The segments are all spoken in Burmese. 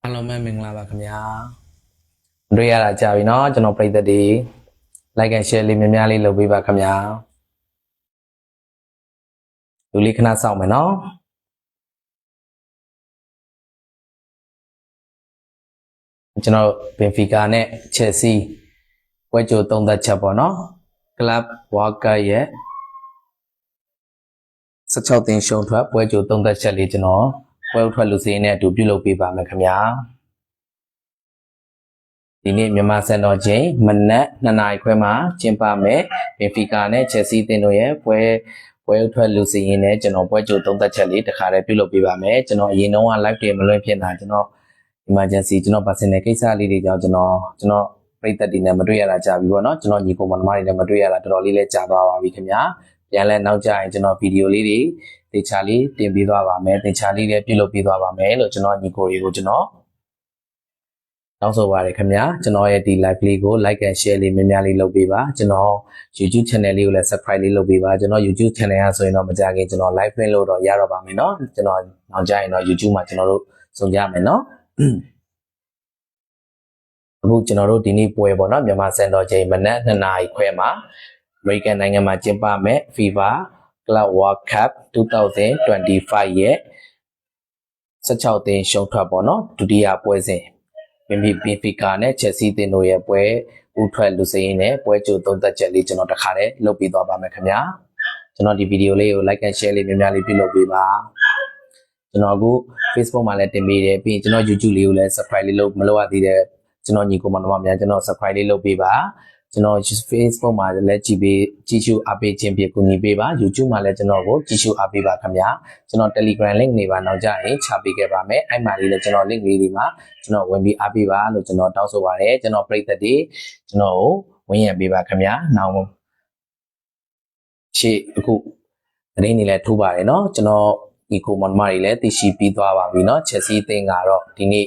အားလုံးပဲမင်္ဂလာပါခင်ဗျာတွေ့ရတာကြာပြီเนาะကျွန်တော်ပရိသတ်တွေ like and share လေးများများလေးလုပ်ပေးပါခင်ဗျာလူလေးခဏစောင့်မယ်เนาะကျွန်တော်ဘင်ဖီကာနဲ့ချက်စီပွဲကြိုသုံးသက်ချက်ပေါ့เนาะ Club Worker ရဲ့16တင်ရှုံးထွက်ပွဲကြိုသုံးသက်ချက်လေးကျွန်တော်ပွဲဥထွက်လူစင်းနဲ့အတူပြုလုပ်ပေးပါမယ်ခင်ဗျာဒီနေ့မြန်မာစံတော်ချိန်မနက်2 နာရီခွဲမှာကျင်းပမယ်ဘင်ဖီကာနဲ့ချက်စီတင်တို့ရဲ့ပွဲဥထွက်လူစင်းနဲ့ကျွန်တော်ပွဲကြိုသုံးသက်ချက်လေးတစ်ခါတည်းပြုလုပ်ပေးပါမယ်ကျွန်တော်အရင်တုန်းက live တွေမလွှင့်ဖြစ်တာကျွန်တော် emergency ကျွန်တော် personal ကိစ္စလေးတွေကြောင့်ကျွန်တော်ပရိသတ်တွေနဲ့မတွေ့ရတာကြာပြီပေါ့နော်ကျွန်တော်ညီကိုမောင်နှမတွေနဲ့မတွေ့ရတာတော်တော်လေးလည်းကြာသွားပါပြီခင်ဗျာပြန်လဲနောက်ကြရင်ကျွန်တော်ဗီဒီယိုလေးတွေတေချာလေးတင်ပေးသွားပါမယ်တေချာလေးလည်းပြုလုပ်ပေးသွားပါမယ်လို့ကျွန်တော်ညီကိုတွေကိုကျွန်တော်တောင်းဆိုပါရခင်ဗျာကျွန်တော်ရဲ့ဒီ live လေးကို like and share လေးများများလေးလုပ်ပေးပါကျွန်တော် YouTube channel လေးကိုလည်း subscribe လေးလုပ်ပေးပါကျွန်တော် YouTube channel ကဆိုရင်တော့မကြခင်ကျွန်တော် live ဖွင့်လို့တော့ရတော့ပါမယ်เนาะကျွန်တော်နောက်ကြရင်တော့ YouTube မှာကျွန်တော်တို့ဆုံကြမယ်เนาะအခုကျွန်တော်တို့ဒီနေ့ပွဲပေါ့เนาะမြန်မာစံတော်ချိန်မနက်2 နာရီခွဲမှာ American နိုင်ငံမှာကျင်းပမယ် FIFA Club World Cup 2025ရဲ့16တင်ရှုံးထွက်ပေါ့เนาะဒုတိယပွဲစဉ်ဘင်ဖီကာနဲ့ချက်စီတင်တို့ရဲ့ပွဲဥထွက်လူစင်းနဲ့ပွဲကြိုသုံးသက်ချက်လေးကျွန်တော်တစ်ခါတည်းလုပ်ပြီးသွားပါမယ်ခင်ဗျာကျွန်တော်ဒီဗီဒီယိုလေးကို like and share လေးများများလေးပြုလုပ်ပေးပါကျွန်တော်အခု Facebook မှာလည်းတင်ပေးတယ်ပြီးရင်ကျွန်တော် YouTube လေးကိုလည်း subscribe လေးလုပ်မလုပ်ရသေးတဲ့ကျွန်တော်ညီကိုမောင်နှမများကျွန်တော် subscribe လေးလုပ်ပေးပါကျွန်တော် Facebook မှာလည်းကြည့်ရှုအားပေးခြင်းဖြစ်ကူညီပေးပါ YouTube မှာလည်းကျွန်တော်ကိုကြည့်ရှုအားပေးပါခင်ဗျာကျွန်တော် Telegram link နေပါနောက်ကြရင်ချပေးခဲ့ပါမယ်အဲ့မှာလေးလည်းကျွန်တော် link လေးဒီမှာကျွန်တော်ဝင်ပြီးအားပေးပါလို့ကျွန်တော်တောင်းဆိုပါတယ်ကျွန်တော်ပရိသတ်တွေကျွန်တော်ကိုဝင်ရပေးပါခင်ဗျာနောက်ရှေ့အခုသတင်းတွေလည်းထိုးပါတယ်เนาะကျွန်တော်ဒီကိုမောင်နှမတွေလည်းသိရှိပြီးသွားပါပြီเนาะချက်စီသင်ကတော့ဒီနေ့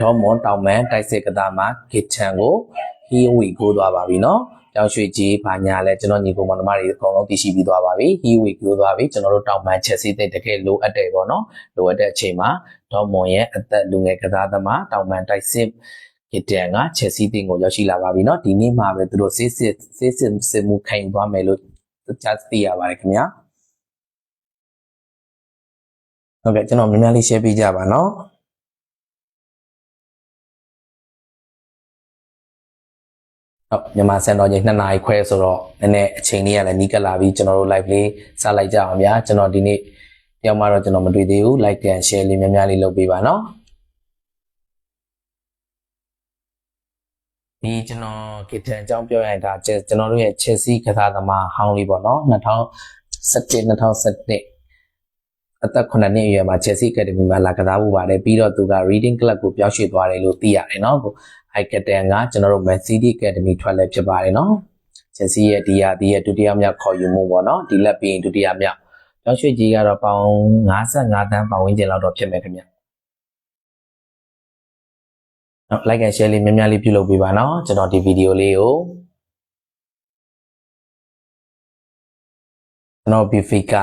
ဒေါ်မွန်တောင်မန်တိုက်စစ်ကစားမှာဂစ်ချန်ကိုဟီဝီကိုသွားပါပြီเนาะကြောင်ရွှေကြီးဘာညာလဲကျွန်တော်ညီကိုမောင်နှမတွေအကုန်လုံးသိရှိပြီးသွားပါပြီဟီဝီကိုသွားပြီကျွန်တော်တို့တောင်မန်ချက်စီတဲ့တကယ်လိုအပ်တယ်ပေါ့เนาะလိုအပ်တဲ့အချိန်မှာဒေါ်မွန်ရဲ့အသက်လူငယ်ကစားသမားတောင်မန်တိုက်စစ်ဂစ်တန်ကချက်စီတဲ့ကိုရောက်ရှိလာပါပြီเนาะဒီနေ့မှာပဲသူတို့စစ်မှုခံယူသွားမယ်လို့ကြားသိရပါတယ်ခင်ဗျာဟုတ်ကဲ့ကျွန်တော်များများလေး share ပေးကြပါเนาะမြန်မာစံတော်ချိန်2 နာရီခွဲဆိုတော့နည်းနည်းအချိန်လေးရလည်းနီးကပ်လာပြီးကျွန်တော်တို့ live လေးစလိုက်ကြအောင်ဗျာကျွန်တော်ဒီနေ့ရောက်မှတော့ကျွန်တော်မတွေ့သေးဘူး like and share လေးများများလေးလုပ်ပေးပါเนาะဒီကျွန်တော်ကစ်တန်အကြောင်းပြောရရင်ဒါကျွန်တော်တို့ရဲ့ Chelsea ကစားသမားဟောင်းလေးပေါ့เนาะ2017အသက်9 နှစ်အရွယ်မှာ Chelsea Academy မှာလာကစားဖို့ပါတယ်ပြီးတော့သူက Reading Club ကိုပြောင်းရွှေ့သွားတယ်လို့သိရတယ်เนาะအိုက်ကတန်ကကျွန်တော်တို့ Man City Academy ထွက်လဲဖြစ်ပါတယ်เนาะ Chelsea ရဲ့ဒီရဲ့ဒုတိယမြောက်ခေါ်ယူမှုပေါ့เนาะဒီလက်ပြီးဒုတိယမြောက်ပြောင်းရွှေ့ကြီးကတော့ပေါင်55 သန်းပတ်ဝန်းကျင်လောက်တော့ဖြစ်မယ်ခင်ဗျနော် like and share လေးများများလေးပြုလုပ်ပေးပါเนาะကျွန်တော်ဒီဗီဒီယိုလေးကိုကျွန်တော် Benfica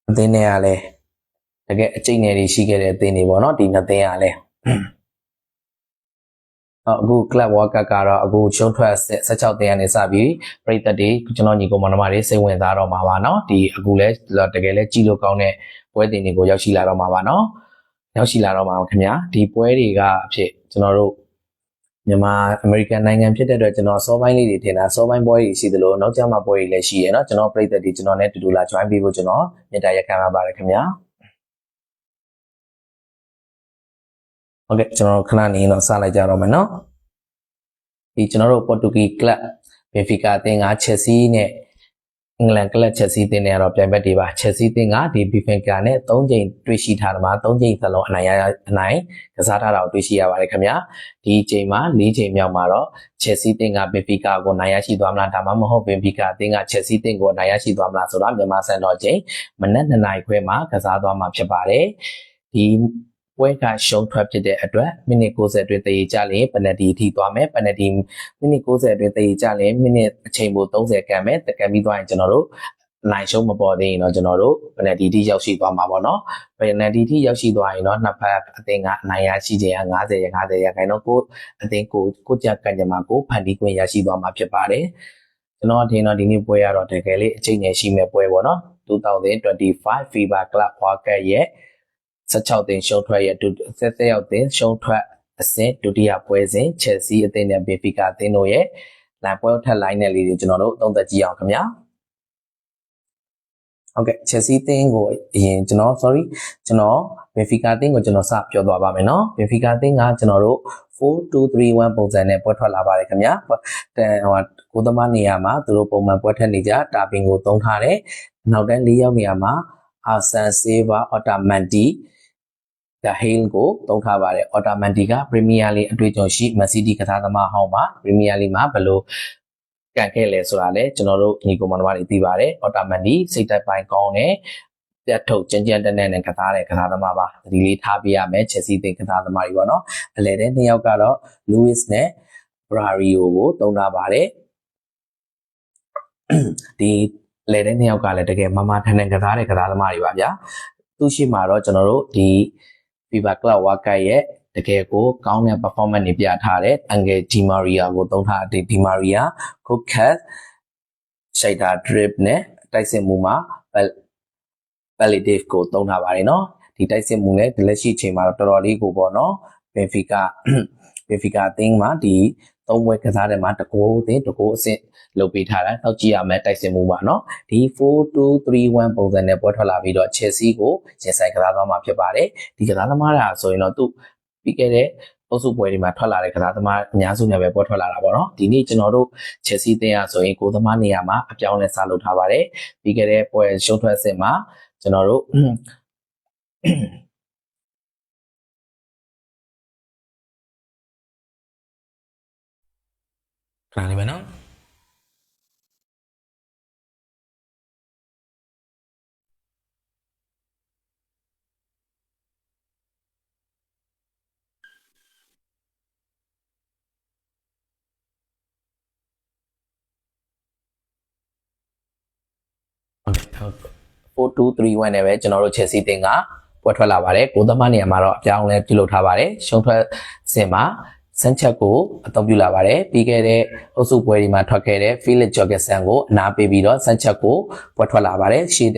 အသင်းတွေကလည်းတကယ်အကျိတ်နယ်တွေရှိခဲ့တဲ့အသင်းတွေပေါ့เนาะဒီနှစ်သင်းကလည်းအခု Club World Cup ကတော့အခုရှုံးထွက်16သင်းကနေစပြီးပရိသတ်တွေကျွန်တော်ညီကိုမောင်နှမတွေစိတ်ဝင်စားတော့မှာပါเนาะဒီအခုလဲတကယ်လဲကြည့်လို့ကောင်းတဲ့ပွဲတင်တွေကိုရောက်ရှိလာတော့မှာပါเนาะရောက်ရှိလာတော့မှာပါခင်ဗျာဒီပွဲတွေကအဖြစ်ကျွန်တော်တို့မြန်မာအမေရိကန်နိုင်ငံဖြစ်တဲ့အတွက်ကျွန်တော်စောပိုင်းလေးတွေထင်တာစောပိုင်းပွဲတွေရှိသလိုနောက်ကျမှပွဲတွေလည်းရှိရเนาะကျွန်တော်ပရိသတ်တွေကျွန်တော်နဲ့တူတူလာ join ပေးဖို့ကျွန်တော်မေတ္တာရက်ခံပါပါတယ်ခင်ဗျာဟုတ်ကဲ့ကျွန်တော်ခဏနေတော့စလိုက်ကြတော့မယ်เนาะဒီကျွန်တော်တို့ Portuguese Club Benfica အသင်းက Chelsea နဲ့အင်္ဂလန် Club Chelsea အသင်းနဲ့ကတော့ပြိုင်ဘက်တွေပါ Chelsea အသင်းကဒီ Benfica နဲ့3 ကြိမ်တွေ့ရှိထားတာမှာ3 ကြိမ်စလုံးအနိုင်ကစားထားတာကိုတွေ့ရှိရပါတယ်ခင်ဗျာဒီအချိန်မှာ4 ကြိမ်မြောက်မှာတော့ Chelsea အသင်းက Benfica ကိုနိုင်ရရှိသွားမလားဒါမှမဟုတ် Benfica အသင်းက Chelsea အသင်းကိုနိုင်ရရှိသွားမလားဆိုတာမြန်မာစံတော်ချိန်မနက်2 နာရီခွဲမှာကစားသွားမှာဖြစ်ပါတယ်ဒီပွဲကရှုံးထွက်ဖြစ်တဲ့အတွက်မိနစ်60အတွင်းတည်ကြရင်ပယ်နယ်တီထိသွားမယ်ပယ်နယ်တီမိနစ်60အတွင်းတည်ကြရင်မိနစ်အချိန်ပို30ကန်မယ်တကန်ပြီးသွားရင်ကျွန်တော်တို့ နိုင်ရှုံးမပေါ်သေးရင်တော့ကျွန်တော်တို့ penalty ထိရောက်ရှိသွားမှာပေါ့နော် penalty ထိရောက်ရှိသွားရင်တော့နှစ်ဖက်အသင်းကအနိုင်ရရှိခြင်း50ရာခိုင်နှုန်းကိုအသင်းကိုကြက်ကကြမှာကိုဖန်တီးခွင့်ရရှိသွားမှာဖြစ်ပါတယ်ကျွန်တော်အထင်တော့ဒီနေ့ပွဲရတော့တကယ်လေးအချိန်ငယ်ရှိမဲ့ပွဲပေါ့နော်2025 FIBA Club World Cup ရဲ့16သင်းရှုံးထွက်ရဲ့17ရောက်သင်းရှုံးထွက်အဆင့်ဒုတိယပွဲစဉ် Chelsea အသင်းနဲ့ Benfica အသင်းတို့ရဲ့နိုင်ပွဲထက်လိုင်းနဲ့လေးတွေကျွန်တော်တို့သုံးသပ်ကြည့်အောင်ခင်ဗျာဟုတ်ကဲ့ Chelsea အသင်းကိုအရင်ကျွန်တော် Benfica အသင်းကိုကျွန်တော်စပြောသွားပါမယ်နော် Benfica အသင်းကကျွန်တော်တို့4-2-3-1 ပုံစံနဲ့ပွဲထွက်လာပါတယ်ခင်ဗျာကိုသမားနေရာမှာသူတို့ပုံမှန်ပွဲထွက်နေကြတာပင်ကိုသုံးထားတယ်နောက်တန်း၄ယောက်နေရာမှာအာဆန်ဆေးဘာအော်တာမန်တီဒါဟိန်းကိုသုံးထားပါတယ်အော်တာမန်တီကပရီးမီးယားလိအတွေ့အကြုံရှိမန်စီးတီးကစားသမားဟောင်းပါပရီးမီးယားလိမှာဘယ်လိုကန်ခဲ့လဲဆိုတာလည်းကျွန်တော်တို့ညီကိုမောင်နှမတွေသိပါတယ်အော်တာမန်တီစိတ်သက်ပိုင်းကောင်းတယ်ပြတ်ထုတ်ကြမ်းကြမ်းတမ်းနဲ့ကစားတဲ့ကစားသမားပါဒီလေးထားပြရမယ်ချက်စီးသိကစားသမားတွေပေါ့နော်အလဲတဲ့နှစ်ယောက်ကတော့လူးဝစ်နဲ့ဘရာရီယိုကိုသုံးထားပါတယ်ဒီလဲတဲ့နှစ်ယောက်ကလည်းတကယ်မမထန်ထန်ကစားတဲ့ကစားသမားတွေပါဗျာသူရှိမှာတော့ကျွန်တော်တို့ဒီ FIBA Club World Cup ရဲ့တကယ်ကိုကောင်းတဲ့ performance တွေပြထားတဲ့အန်ဂယ်ဒီမာရီယာကိုသုံးထားတဲ့ဒီမာရီယာခုတ်ခတ်ရှိုက်တာဒရစ်နဲ့တိုက်စစ်မှုမှာPalliative ကိုသုံးထားပါတယ်နော်ဒီတိုက်စစ်မှုနဲ့ဒီလက်ရှိအချိန်မှာတော့တော်တော်လေးကိုပေါ့နော် Benfica အသင်းမှာဒီသုံးပွဲကစားတဲ့မှာတကိုးအသင်းတကိုးအဆင့်လုပ်ပေးထားတာတောက်ကြည့်ရမယ်တိုက်စစ်မှုပါနော်ဒီ4-2-3-1 ပုံစံနဲ့ပွဲထွက်လာပြီးတော့ Chelsea ကိုရင်ဆိုင်ကစားသွားမှာဖြစ်ပါတယ်ဒီကစားသမားတာဆိုရင်တော့သူပြီးခဲ့တဲ့အုပ်စုပွဲတွေမှာထွက်လာတဲ့ကစားသမားအများစုနဲ့ပဲပွဲထွက်လာတာပေါ့နော်ဒီနေ့ကျွန်တော်တို့ Chelsea အသင်းရဆိုရင်ကိုသမားနေရာမှာအပြောင်းလဲစလုပ်ထားပါတယ်ပြီးခဲ့တဲ့ပွဲရှုံးထွက်အဆင့်မှာကျွန်တော်တို့ခဏလေးပဲနော်4-2-3-1 နဲ့ပဲကျွန်တော်တို့ Chelsea တင်ကပွဲထွက်လာပါတယ်ကိုသမားနေရာမှာတော့အပြောင်းလဲပြုလုပ်ထားပါတယ်ရှုံးထွက်စင်မှာစန်ချက်ကိုအသုံးပြုလာပါတယ်ပြီးခဲ့တဲ့အုပ်စုပွဲဒီမှာထွက်ခဲ့တဲ့ Felix Jorgensen ကိုအနာပေးပြီးတော့စန်ချက်ကိုပွဲထွက်လာပါတယ်ရှေ့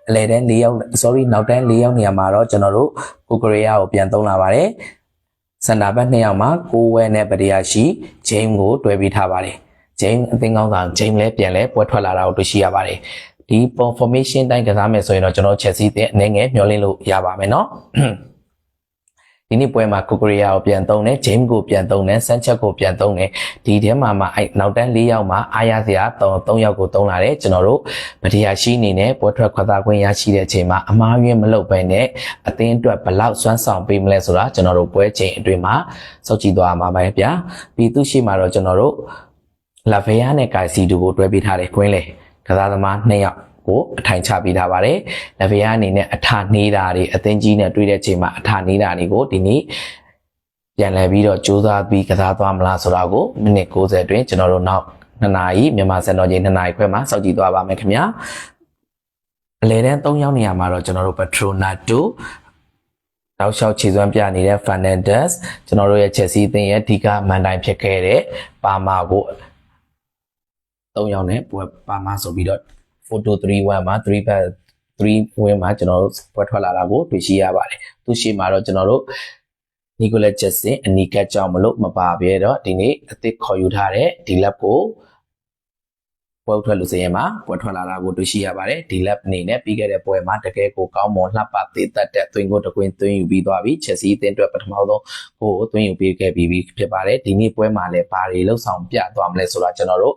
အလဲတန်း၄ယောက်နောက်တန်း၄ယောက်နေရာမှာတော့ကျွန်တော်တို့ကိုကိုရီးယားကိုပြန်သုံးလာပါတယ်စန်တာဘက်2ယောက်မှာကိုဝဲနဲ့ပဒေယာရှိဂျိမ်းကိုတွဲပြီးထားပါတယ်ဂျိမ်းအသင်းကောင်းဆောင်ဂျိမ်းလည်းပြန်လဲပွဲထွက်လာတာကိုတွေ့ရှိရပါတယ်ဒီ formation တိုင်းကစားမယ်ဆိုရင်တော့ကျွန်တော် Chelsea တဲ့အနေငယ်မျှော်လင့်လို့ရပါမယ်เนาะဒီနေ့ပွဲမှာကိုကိုရီးယားကိုပြန်သုံးတယ်ဂျိမ်းကိုပြန်သုံးတယ်ဆန်ချက်ကိုပြန်သုံးတယ်ဒီထဲမှာနောက်တန်း၄ယောက်မှာအားရစရာ3ယောက်ကိုသုံးလာတယ်ကျွန်တော်တို့ဗဒီယာရှိအနေနဲ့ပွဲထွက်ခွင့်ခွင့်ရရှိတဲ့အချိန်မှာအမားယွင်းမလုပ်ဘဲနဲ့အသင်းအတွက်ဘလောက်စွမ်းဆောင်ပေးမလဲဆိုတာကျွန်တော်တို့ပွဲချိန်အတွင်းမှာစောင့်ကြည့်သွားမှာပါဗျာပြီးသူရှိမှာတော့ကျွန်တော်တို့လာဗေယာနဲ့ကာစီဒူကိုတွဲပေးထားတယ်ကွင်းလေကစားသမား2ယောက်ကိုအထိုင်ချပေးထားပါတယ်။လက်ဗီယာအနေနဲ့အထာနေတာတွေအသင်းကြီးနဲ့တွေ့တဲ့ချိန်မှာအထာနေတာတွေကိုဒီနေ့ပြန်လည်ပြီးတော့စူးစမ်းပြီးကစားသွားမလားဆိုတာကိုမိနစ်60အတွင်းကျွန်တော်တို့နောက်2နာရီမြန်မာစံတော်ချိန်2နာရီခွဲမှာစောင့်ကြည့်သွားပါမယ်ခင်ဗျာ။အလဲတန်း3ယောက်နေရာမှာတော့ကျွန်တော်တို့ Petronato တောက်လျှောက်ခြေစွမ်းပြနေတဲ့ Fernandes ကျွန်တော်တို့ရဲ့ Chelsea အသင်းရဲ့အဓိကမန်တိုင်ဖြစ်ခဲ့တဲ့ပါမာကို3ယောက်နဲ့ပွဲပါမာဆိုပြီးတော့4-2-3-1မှာ3 win မှာကျွန်တော်တို့ပွဲထွက်လာတာကိုတွေ့ရှိရပါတယ်သူရှိမှာတော့ကျွန်တော်တို့နီကိုလက်ဂျက်ဆင်အနီကတ်ကြောင့်မလို့မပါပြဲတော့ဒီနေ့အသစ်ခေါ်ယူထားတဲ့ဒီလက်ကိုပွဲထွက်လို့စရင်မှာပွဲထွက်လာတာကိုတွေ့ရှိရပါတယ်ဒီလက်အနေနဲ့ပြီးခဲ့တဲ့ပွဲမှာတကယ်ကိုကောင်းမွန်လှပသေးတတ်တဲ့သွင်းကိုတကွင်းသွင်းယူပြီးသွားပြီချက်စီအသင်းအတွက်ပထမဆုံးကိုသွင်းယူပေးခဲ့ပြီးဖြစ်ပါတယ်ဒီနေ့ပွဲမှာလည်းဘာတွေလှုပ်ဆောင်ပြသွားမလဲဆိုတာကျွန်တော်တို့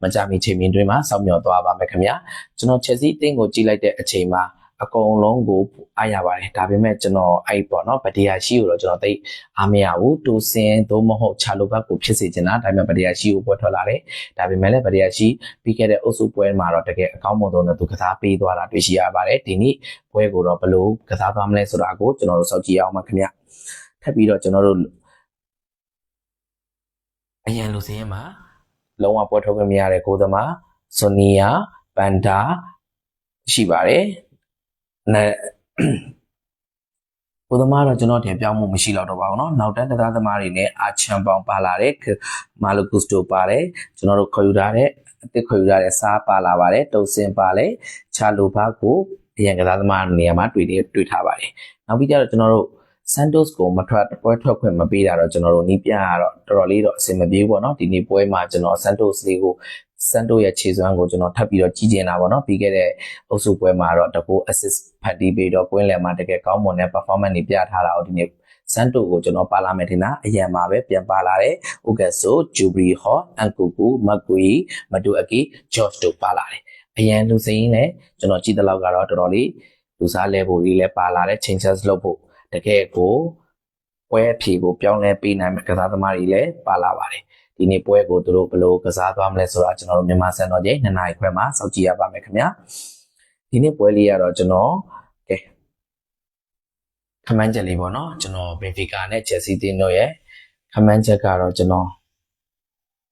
မကြမီချိန်မြင့်တွင်မှာစောင့်မျှော်သွားပါမယ်ခင်ဗျာကျွန်တော် Chelsea အသင်းကိုကြည့်လိုက်တဲ့အချိန်မှာအကုန်လုံးကိုအားရပါတယ်ဒါပေမဲ့ကျွန်တော်အဲ့ပေါ့နော်ဗဒီယာရှိကိုတော့ကျွန်တော်သိအားမရဘူးတူစင်သို့မဟုတ်ချာလိုဘတ်ကိုဖြစ်စေချင်တာဒါပေမဲ့ဗဒီယာရှိကိုပွဲထွက်လာတယ်ဒါပေမဲ့လည်းဗဒီယာရှိပြီးခဲ့တဲ့အုပ်စုပွဲမှာတော့တကယ်အကောင်းမွန်ဆုံးနဲ့သူကစားပေးသွားတာတွေ့ရှိရပါတယ်ဒီနေ့ပွဲကိုတော့ဘယ်လိုကစားသွားမလဲဆိုတာကိုကျွန်တော်တို့စောင့်ကြည့်အောင်ပါခင်ဗျထပ်ပြီးတော့ကျွန်တော်တို့အရင်လူစင်းမှာလုံးဝပွဲထုတ်ခွင့်မရတဲ့ကိုသမားဆိုနီယာပန်ဒါ ရှိပါတယ်ဘုသမားတော့ကျွန်တော်တင်ပြောင်းမှုမရှိတော့ပါဘူးเนาะနောက်တန်းတရားသမားတွေနဲ့အာချန်ပေါင်ပါလာတဲ့မာလိုကူစတိုပါတယ်ကျွန်တော်တို့ခေါ်ယူထားတဲ့အသစ်ခေါ်ယူထားတဲ့စားပါလာပါတယ်တုံစင်ပါလေချာလိုဘာကိုအရင်ကစားသမားနေရာမှာတွေ့ထားပါတယ်နောက်ပြီးကြတော့ကျွန်တော်တို့Santos ကိုမထွက်ခွင့်မပေးတာတော့ကျွန်တော်တို့နီးပြကတော့တော်တော်လေးတော့အဆင်မပြေဘူးပေါ့เนาะဒီနေ့ပွဲမှာကျွန်တော် Santos လေးကိုSantos ရဲ့ခြေစွမ်းကိုကျွန်တော်ထပ်ပြီးတော့ကြီးကျင်တာပေါ့เนาะပြီးခဲ့တဲ့အုပ်စုပွဲမှာတော့တကူ assist ဖတ်တီးပြီးတော့ကွင်းလယ်မှာတကယ်ကောင်းမွန်တဲ့ performance တွေပြထားတာကိုဒီနေ့Santos ကိုကျွန်တော်ပါလာမယ်ထင်တာအရင်မှာပဲပြန်ပါလာတဲ့ Ugaso, Jubri Ho, Ankuku, Magui, Maduaki, George တို့ပါလာတယ်အရင်လူစိမ်းလည်းကျွန်တော်ကြည့်တဲ့လောက်ကတော့တော်တော်လေးလူစားလဲဖို့လေးလည်းပါလာတဲ့ changes လုပ်ဖို့တကယ်ကိုပွဲအဖြေကိုပြောင်းလဲပေးနိုင်မယ့်ကစားသမားတွေလည်းပါလာပါတယ်ဒီနေ့ပွဲကိုသူတို့ဘယ်လိုကစားသွားမလဲဆိုတာကျွန်တော်တို့မြန်မာစံတော်ချိန်2နာရီခွဲမှာစောင့်ကြည့်ရပါမယ်ခင်ဗျာဒီနေ့ပွဲလေးကတော့ကျွန်တော်ကဲခမန်းချက်လေးပေါ့နော်ကျွန်တော်ဘင်ဖီကာနဲ့ချက်စီတင်းတို့ရဲ့ခမန်းချက်ကတော့ကျွန်တော်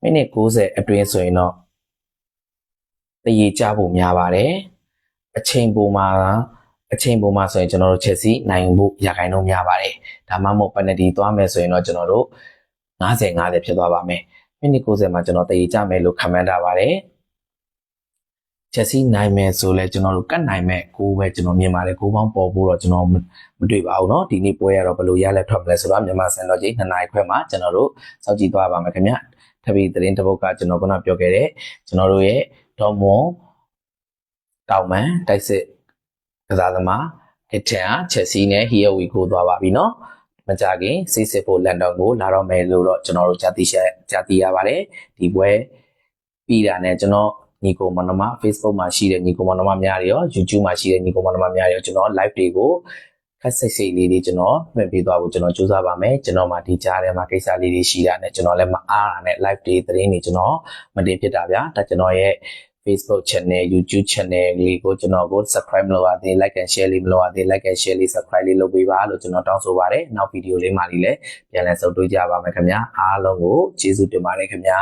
မိနစ်90အတွင်းဆိုရင်တော့တရေကြဖို့များပါတယ်အချိန်ပုံမှာဆိုရင်ကျွန်တော်တို့ချက်စီနိုင်ဖို့ရာခိုင်နှုန်းများပါတယ်ဒါမှမဟုတ်ပယ်နတီသွားမယ်ဆိုရင်တော့ကျွန်တော်တို့50ဖြစ်သွားပါမယ်မိနစ်90မှာကျွန်တော်တည်ကြမယ်လို့ခန့်မှန်းထားပါတယ်ချက်စီနိုင်မယ်ဆိုလဲကျွန်တော်တို့ကတ်နိုင်မဲ့ကိုပဲကျွန်တော်မြင်ပါတယ်ကိုပေါင်းပေါ်ဖို့တော့ကျွန်တော်မတွေ့ပါဘူးเนาะဒီနေ့ပွဲရတော့ဘယ်လိုရလဲထွက်မလဲဆိုတော့မြန်မာစံတော်ချိန်2နာရီခွဲမှာကျွန်တော်တို့စောင့်ကြည့်သွားပါမယ်ခင်ဗျထပ်ပြီးသတင်းတစ်ပုဒ်ကကျွန်တော်ခုနပြောခဲ့တဲ့ကျွန်တော်တို့ရဲ့ဒေါ်မွန်တောင်မန်တိုက်စစ်ကစားသမားဟစ်တန်ချက်စီနဲ့ Here we go သွားပါပြီเนาะမကြခင်စစ်စစ်ဖို့လန်ဒန်ကိုလာတော့မယ်လို့တော့ကျွန်တော်တို့ကြားသိရပါတယ်ဒီပွဲပြီးတာနဲ့ကျွန်တော်ညီကိုမနမ Facebook မှာရှိတဲ့ညီကိုမနမများတွေရော YouTube မှာရှိတဲ့ညီကိုမနမများတွေရောကျွန်တော် live တွေကိုခက်စိတ်လေးကျွန်တော်မှတ်ပေးသွားဖို့ကျွန်တော်စူးစမ်းပါမယ်ကျွန်တော်မှဒီကြားထဲမှာကိစ္စလေးတွေရှိတာနဲ့ကျွန်တော်လည်းမအားတာနဲ့ live တွေသတင်းတွေကျွန်တော်မတင်ဖြစ်တာဗျာဒါကျွန်တော်ရဲ့Facebook channel YouTube channel လေးကိုကျွန်တော်ကို subscribe မလုပ်ရသေး like and share လေးမလုပ်ရသေး like and share လေး subscribe လေးလုပ်ပေးပါလို့ကျွန်တော်တောင်းဆိုပါတယ်နောက်ဗီဒီယိုလေးမှာလည်းပြန်လည်ဆုံတွေ့ကြပါမယ်ခင်ဗျာအားလုံးကိုကျေးဇူးတင်ပါတယ်ခင်ဗျာ